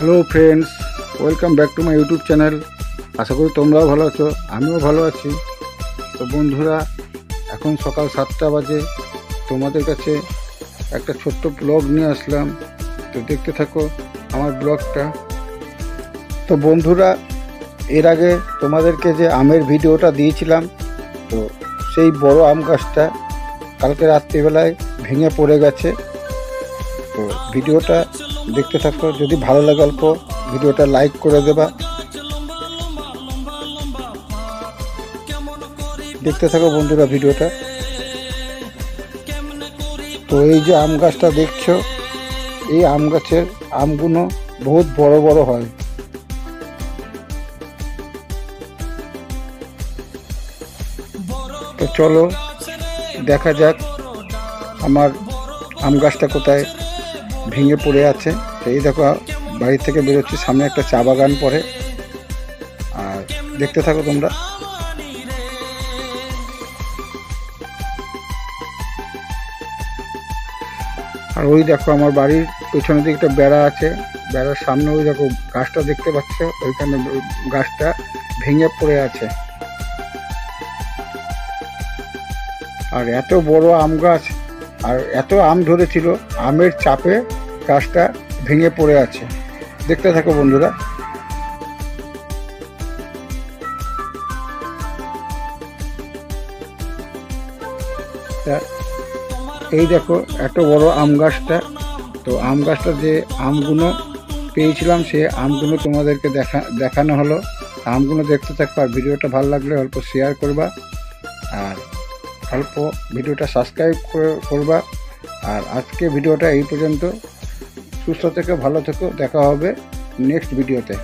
Hello friends, welcome back to my YouTube channel. আশা করি তোমরাও ভালো আছো, আমিও ভালো আছি। তো বন্ধুরা, এখন সকাল 7টা বাজে। তোমাদের কাছে একটা ছোট্ট ব্লগ নিয়ে আসলাম, তো দেখতে থাকো আমার ব্লগটা। তো বন্ধুরা, এর আগে তোমাদেরকে যে আমের ভিডিওটা দিয়েছিলাম, তো সেই বড় আম গাছটা কালকে রাত্রিবেলায় ভেঙে পড়ে গেছে। তো ভিডিওটা দেখতে থাকো, যদি ভালো লাগে অল্প ভিডিওটা লাইক করে দেবা। দেখতে থাকো বন্ধুরা ভিডিওটা। তো এই যে আম গাছটা দেখছো, এই আম গাছের আমগুলো বহুত বড় বড় হয়। তো চলো দেখা যাক আমার আম গাছটা কোথায় ভেঙে পড়ে আছে। এই দেখো, বাড়ি থেকে বেরোচ্ছি, সামনে একটা চা বাগান পড়ে। আর দেখতে থাকো তোমরা। আর ওই দেখো আমার বাড়ির পেছনের দিকে একটা বেড়া আছে, বেড়ার সামনে ওই দেখো গাছটা দেখতে পাচ্ছ, ওইখানে গাছটা ভেঙে পড়ে আছে। আর এত বড় আম গাছ, আর এত আম ধরেছিল, আমের চাপে গাছটা ভেঙে পড়ে আছে। দেখতে থাকো বন্ধুরা। এই দেখো এত বড় আম গাছটা। তো আম গাছটা যে আমগুলো পেয়েছিলাম, সে আমগুলো তোমাদেরকে দেখানো হলো। আমগুলো দেখতে থাকবা। আর ভিডিওটা ভালো লাগলে অল্প শেয়ার করবা, আর অল্প ভিডিওটা সাবস্ক্রাইব করবা। আর আজকে ভিডিওটা এই পর্যন্ত। সুস্থ থেকো, ভালো থেকো, দেখা হবে নেক্সট ভিডিওতে।